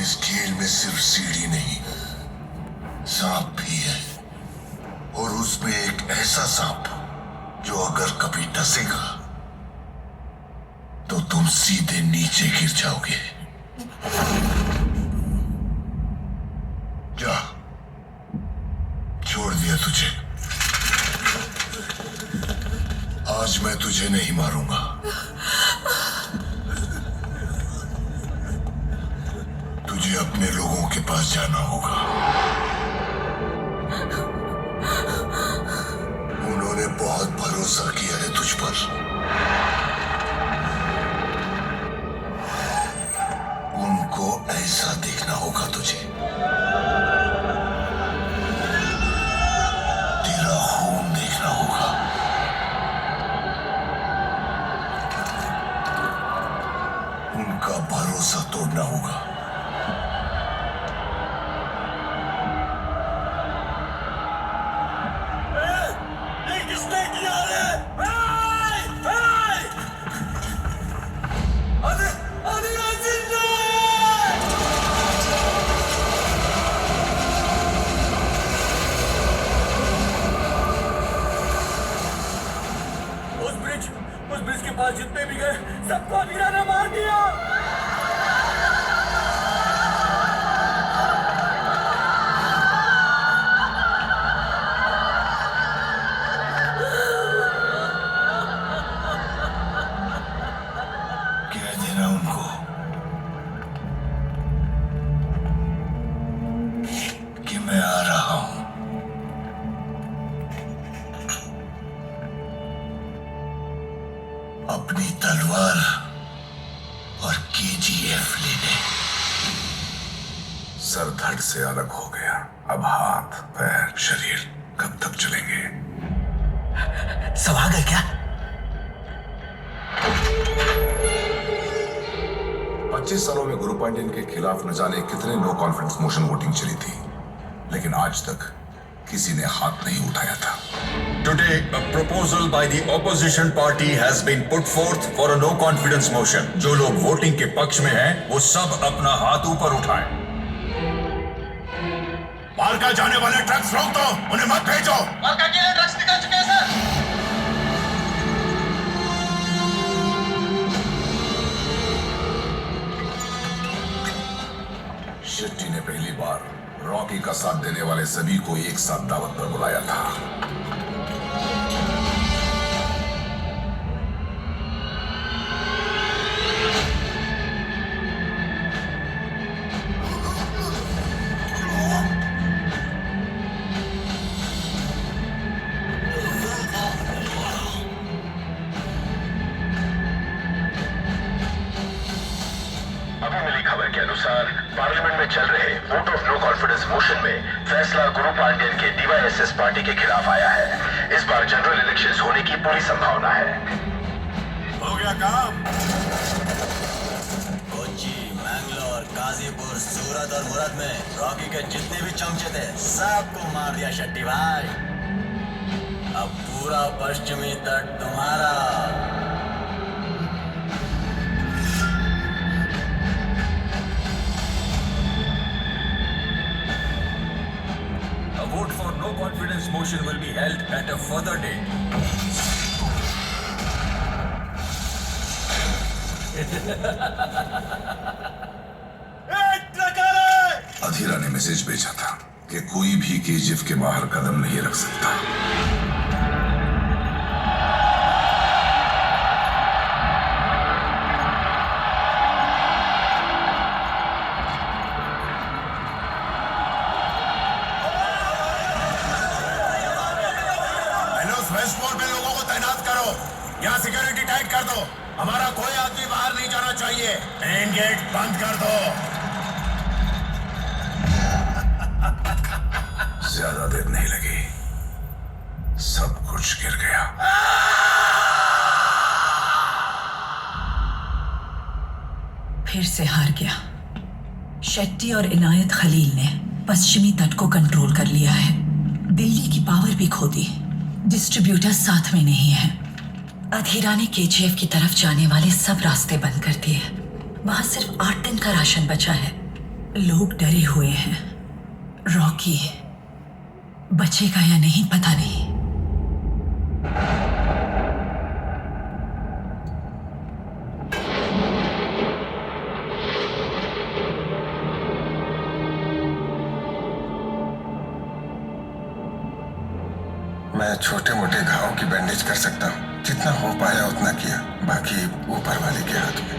इस खेल में सिर्फ सीढ़ी नहीं, सांप भी है। और उसमें एक ऐसा सांप जो अगर कभी डसेगा तो तुम सीधे नीचे गिर जाओगे। जा, छोड़ दिया तुझे। आज मैं तुझे नहीं मारूंगा। तुझे अपने लोगों के पास जाना होगा। उन्होंने बहुत भरोसा किया है तुझ पर। उनको ऐसा देखना होगा तुझे। तेरा खून देखना होगा। उनका भरोसा तोड़ना होगा। उस ब्रिज के पास जितने भी गए सबको अधीरा ने मार दिया। कह देना उनको कि मैं आ रहा हूं। अपनी तलवार और केजीएफ लेने। सर धड़ से अलग हो गया। अब हाथ पैर शरीर कब तक चलेंगे? सब आ गए क्या? 25 सालों में गुरु पांड्यन के खिलाफ न जाने कितने नो कॉन्फिडेंस मोशन वोटिंग चली थी, लेकिन आज तक किसी ने हाथ नहीं उठाया था। Today, a proposal by the opposition party has been put forth for a no confidence motion. जो लोग वोटिंग के पक्ष में हैं, वो सब अपना हाथ ऊपर उठाएं। मालका जाने वाले ट्रक्स रोक दो, उन्हें मत भेजो। मालका के लिए ड्रग्स निकल चुके हैं सर। शेट्टी ने पहली बार रॉकी का साथ देने वाले सभी को एक साथ दावत पर बुलाया था। अभी मिली खबर के अनुसार पार्लियामेंट में चल रहे vote of no confidence motion में फैसला गुरु पांड्यन के डीवाईएसएस पार्टी के खिलाफ आया है। इस बार जनरल इलेक्शंस होने की पूरी संभावना है। हो गया काम। कोच्चि, मैंगलोर, गाजीपुर, सूरत और मुरत में रॉकी के जितने भी चमचे थे सबको मार दिया शेट्टी भाई। अब पूरा पश्चिमी तट तुम्हारा। A vote for no confidence motion will be held at a further date. अधीरा ने मैसेज भेजा था कि कोई भी केजीएफ के बाहर कदम नहीं रख सकता। वेस्ट वॉल में लोगों को तैनात करो। यहाँ सिक्योरिटी टाइट कर दो। हमारा कोई आदमी बाहर नहीं जाना चाहिए। मेन गेट बंद कर दो। ज्यादा देर नहीं लगी, सब कुछ गिर गया। फिर से हार गया। शेट्टी और इनायत खलील ने पश्चिमी तट को कंट्रोल कर लिया है। दिल्ली की पावर भी खो दी। डिस्ट्रीब्यूटर साथ में नहीं है। अधीरा ने केजीएफ की तरफ जाने वाले सब रास्ते बंद कर दिए। वहां सिर्फ 8 दिन का राशन बचा है। लोग डरे हुए हैं। रॉकी बचेगा या नहीं पता नहीं। मैं छोटे मोटे घावों की बैंडेज कर सकता हूँ, जितना हो पाया उतना किया, बाकी ऊपर वाले के हाथ में।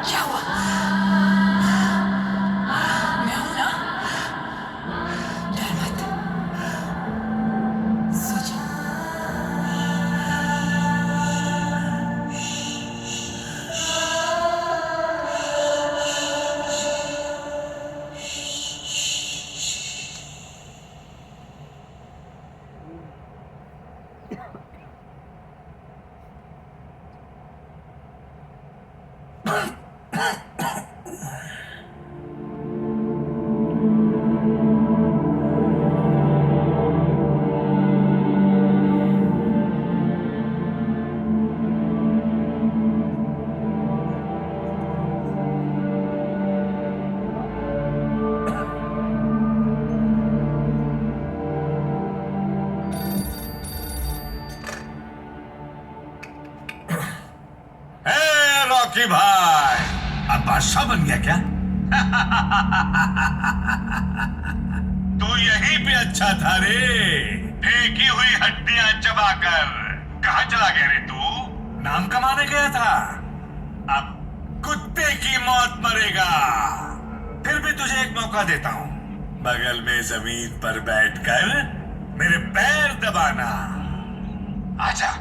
क्या हुआ? मैं हूं ना, डर मत। सो जा। रॉकी भाई, अब बादशाह बन गया क्या? तू यहीं पे अच्छा था रे, फेंकी हुई हड्डियां चबाकर। कहां चला गया रे तू? नाम कमाने गया था, अब कुत्ते की मौत मरेगा। फिर भी तुझे एक मौका देता हूं, बगल में जमीन पर बैठकर मेरे पैर दबाना। आजा।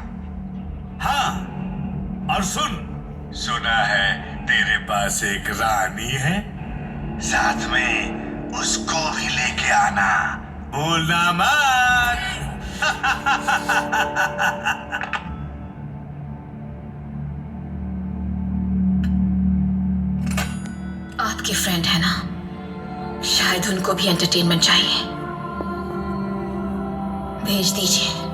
हाँ, और सुना है तेरे पास एक रानी है, साथ में उसको भी लेके आना, भूलना मत। आपके फ्रेंड है ना, शायद उनको भी एंटरटेनमेंट चाहिए। भेज दीजिए।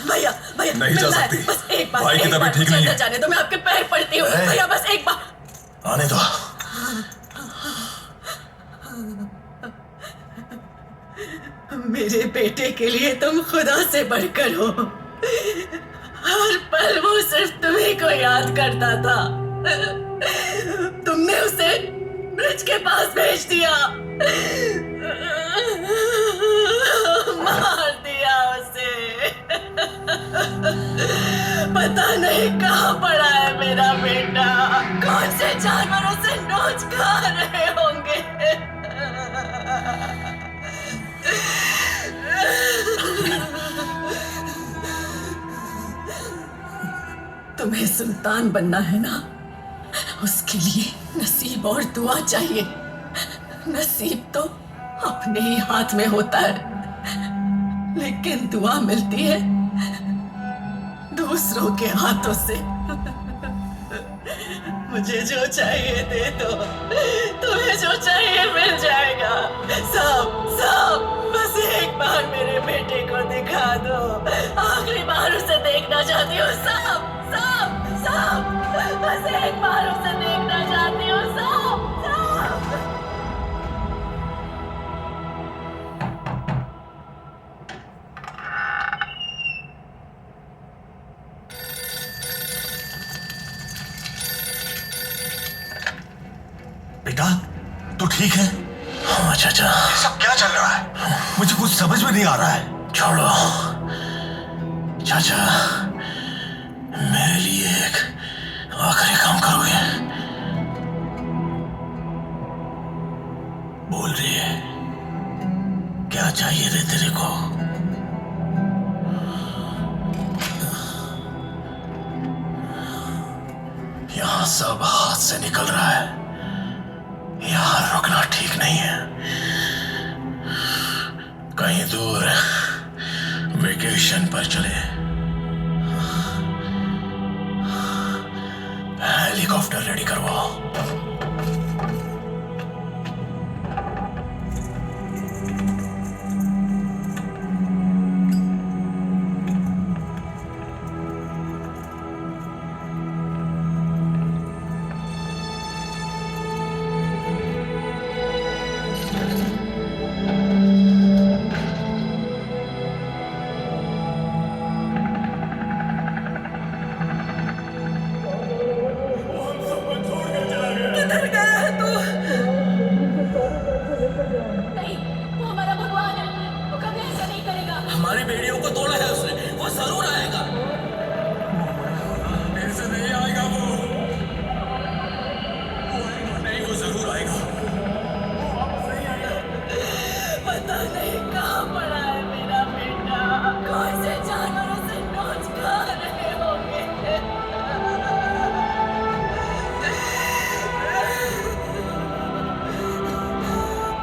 भैया भैया नहीं जा सकती। बस एक बार, भाई की एक तबीयत बार ठीक नहीं है। जाने दो, मैं आपके पैर पड़ती हूँ भैया, बस एक बार। आने दो। मेरे बेटे के लिए तुम खुदा से बढ़कर हो। हर पल वो सिर्फ तुम्ही को याद करता था। तुमने उसे ब्रिज के पास भेज दिया, मार दिया उसे। पता नहीं कहाँ पड़ा है मेरा बेटा, कौन से जानवरों से नोच खा रहे होंगे। तुम्हें सुल्तान बनना है ना, उसके लिए नसीब और दुआ चाहिए। नसीब तो अपने ही हाथ में होता है, लेकिन दुआ मिलती है दूसरों के हाथों से। मुझे जो चाहिए दे दो, तुम्हें जो चाहिए मिल जाएगा। सब बस एक बार मेरे बेटे को दिखा दो, आखिरी बार उसे देखना चाहती हूँ। सब बस एक बार उसे देखना चाहती हूँ। सब बेटा, तू ठीक है? हाँ चाचा। ये सब क्या चल रहा है? मुझे कुछ समझ में नहीं आ रहा है। छोड़ो चाचा, मेरे लिए एक आखिरी काम करोगे? बोल रही है, क्या चाहिए रे तेरे को? से निकल रहा है। यहां रुकना ठीक नहीं है। कहीं दूर वेकेशन पर चले। हेलीकॉप्टर रेडी करवाओ। किधर गया है तू? नहीं, वो हमारा भगवान है। वो कभी ऐसा नहीं करेगा। हमारी बेड़ियों को तोड़ा है उसने। वो जरूर आएगा। मेरे से नहीं आएगा वो आएगा नहीं, वो जरूर आएगा। पता नहीं कहाँ पड़ा है मेरा बेटा। कौन से जानवरों से नोच खा रहे होंगे।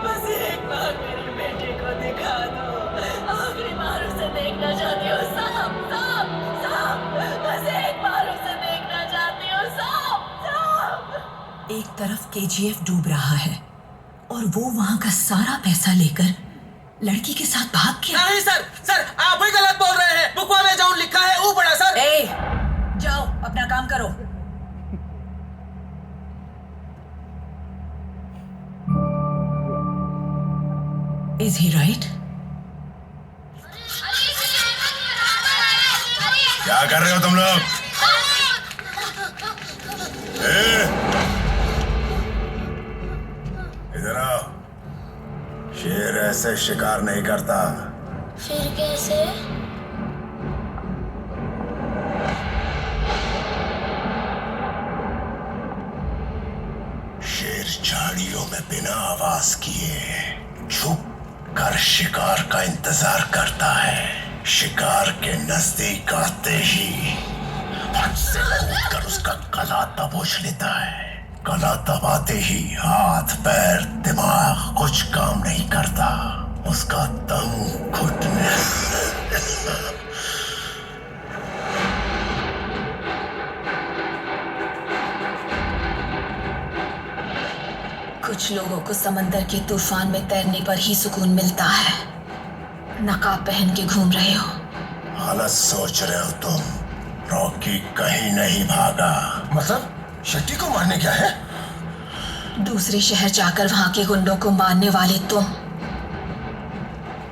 बस एक बार मेरे बेटे को दिखा दो। आखिरी बार उसे देखना चाहती हूँ। साहब साहब साहब, बस एक बार उसे देखना चाहती हूँ। साहब साहब। एक तरफ केजीएफ डूब रहा है और वो वहां का सारा पैसा लेकर लड़की के साथ भाग गया। नहीं सर, सर आप ही गलत बोल रहे हैं। बुकवा में जाऊन लिखा है वो पड़ा सर। ए, जाओ अपना काम करो। Is he right? क्या कर रहे हो तुम लोग? इधर आओ। शेर ऐसे शिकार नहीं करता। फिर कैसे? शेर झाड़ियों में बिना आवाज किए छुप कर शिकार का इंतजार करता है। शिकार के नजदीक आते ही फट से कूदकर उसका गला दबोच लेता है। गला दबाते ही हाथ पैर दिमाग कुछ काम नहीं करता। उसका दम घुटने कुछ लोगों को समंदर के तूफान में तैरने पर ही सुकून मिलता है। नकाब पहन के घूम रहे हो। हालत सोच रहे हो तुम। रॉकी कहीं नहीं भागा। मतलब शेट्टी को मारने क्या है? दूसरे शहर जाकर वहां के गुंडों को मारने वाले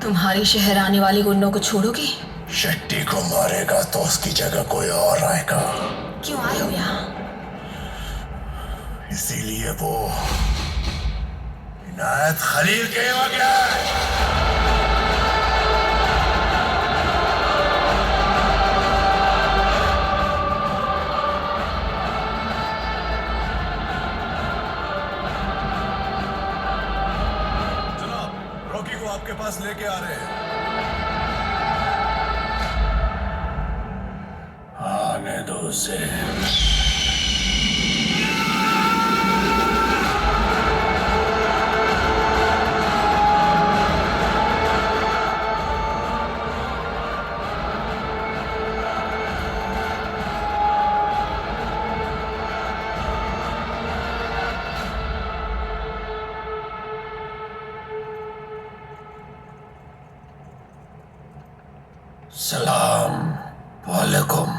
तुम्हारे शहर आने वाले गुंडों को छोड़ोगे? शेट्टी को मारेगा तो उसकी जगह कोई और आएगा। क्यों आए हो यहाँ? इसीलिए वो इनायत खलील के यहाँ गया है। जनाब, रॉकी को आपके पास लेके आ रहे हैं। आने दो उसे। सलाम वालेकुम।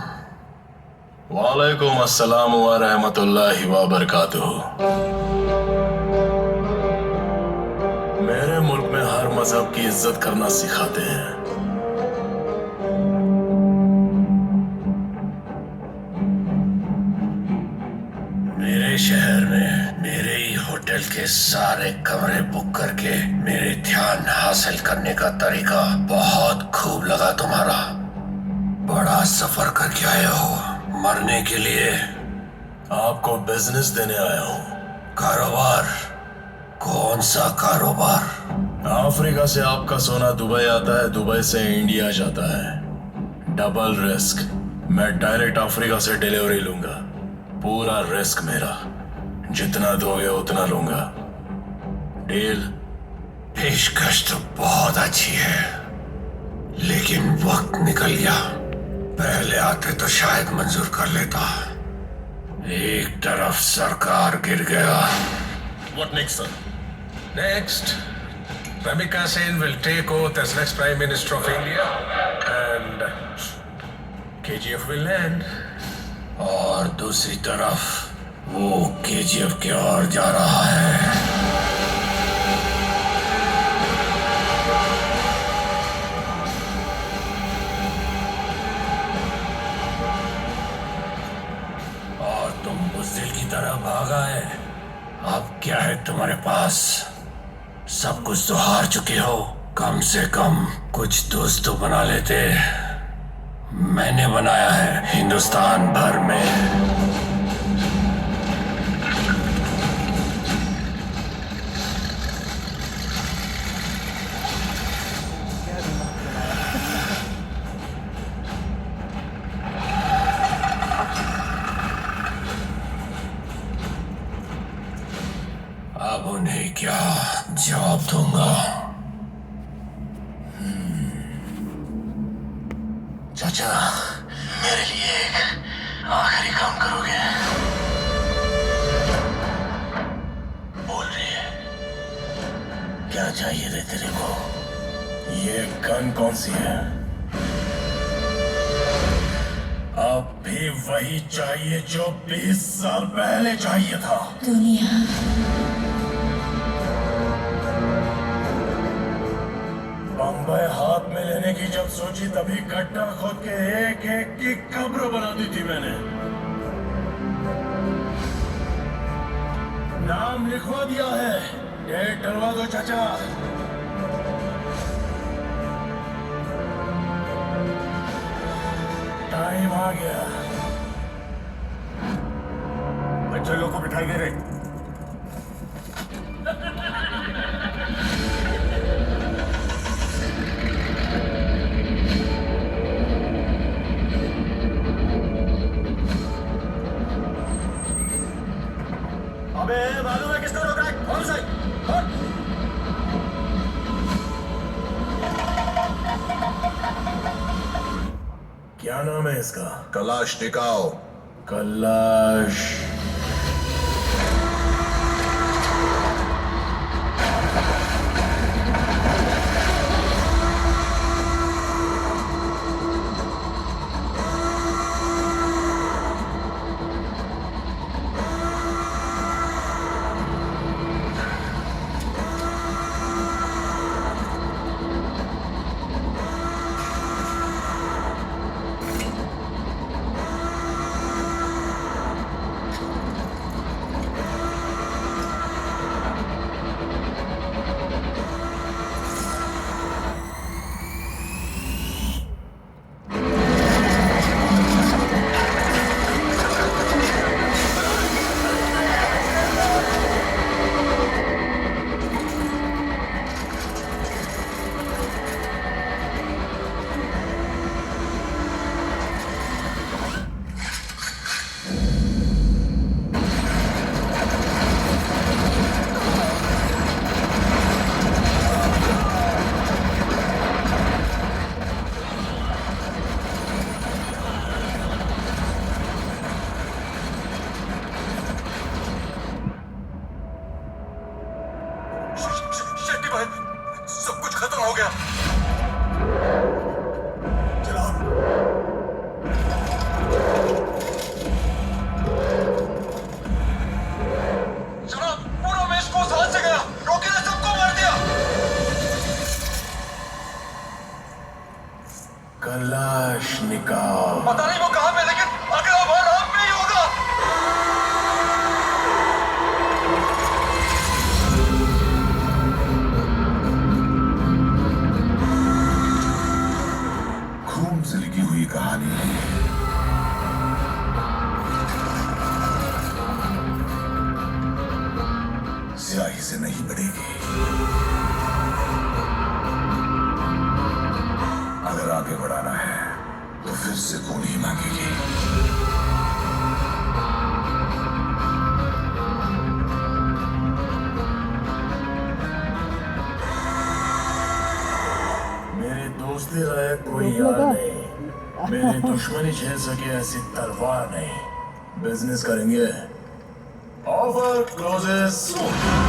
वालेकुम अस्सलाम व रहमतुल्लाहि व बरकातुहू। मेरे मुल्क में हर मजहब की इज्जत करना सिखाते हैं। मेरे शहर में मेरे ही होटल के सारे कमरे बुक करके मेरे ध्यान हासिल करने का तरीका बहुत खूब लगा तुम्हारा। बड़ा सफर करके आए हो मरने के लिए। आपको बिजनेस देने आया हूँ। कारोबार? कौन सा कारोबार? अफ्रीका से आपका सोना दुबई आता है, दुबई से इंडिया जाता है। Double risk. मैं डायरेक्ट अफ्रीका से डिलीवरी लूंगा। पूरा रिस्क मेरा। जितना दोगे उतना लूंगा। डील? पेशकश तो बहुत अच्छी है, लेकिन वक्त निकल गया। पहले आते तो शायद मंजूर कर लेता। एक तरफ सरकार गिर गया। What next, sir? Next, Ramika Sen will take oath as next Prime Minister of India and KGF will land. और दूसरी तरफ वो KGF की ओर जा रहा है। और तुम बुज़दिल की तरह भागा है। अब क्या है तुम्हारे पास? सब कुछ तो हार चुके हो। कम से कम कुछ दोस्त तो बना लेते। मैंने बनाया है हिंदुस्तान भर में। अब उन्हें क्या जवाब दूंगा? चाचा, मेरे लिए एक आखिरी काम करोगे? बोल रही है। क्या चाहिए रे तेरे को? ये गन कौन सी है? अब भी वही चाहिए जो 20 साल पहले चाहिए था। दुनिया बम्बई हाथ में लेने की जब सोची तभी गड्ढा खोद के एक एक की कब्र बना दी थी मैंने। नाम लिखवा दिया है। डेट डलवा दो चाचा। टाइम आ गया। बच्चे लोग को बिठाई दे रहे। अबे मालूम है किसका रोक रहा है? कौन सा? क्या नाम है इसका? कलाशनिकोव। कलाश। सब कुछ खत्म हो गया। चलाओ। चलो, पूरा वेस्ट कोस्ट हाथ से गया। रॉकी ने सबको मार दिया। कलाशनिकोव। पता नहीं वो कहां पे, लेकिन अगला बार आप में ही होगा। खून से लिखी हुई कहानी स्याही से नहीं बढ़ेगी। अगर आगे बढ़ाना है तो फिर से खून ही मांगेगी। दोस्ती लायक कोई यार नहीं, मेरी दुश्मनी झेल सके ऐसी तलवार नहीं। बिजनेस करेंगे, ऑफर क्लोजेस सून।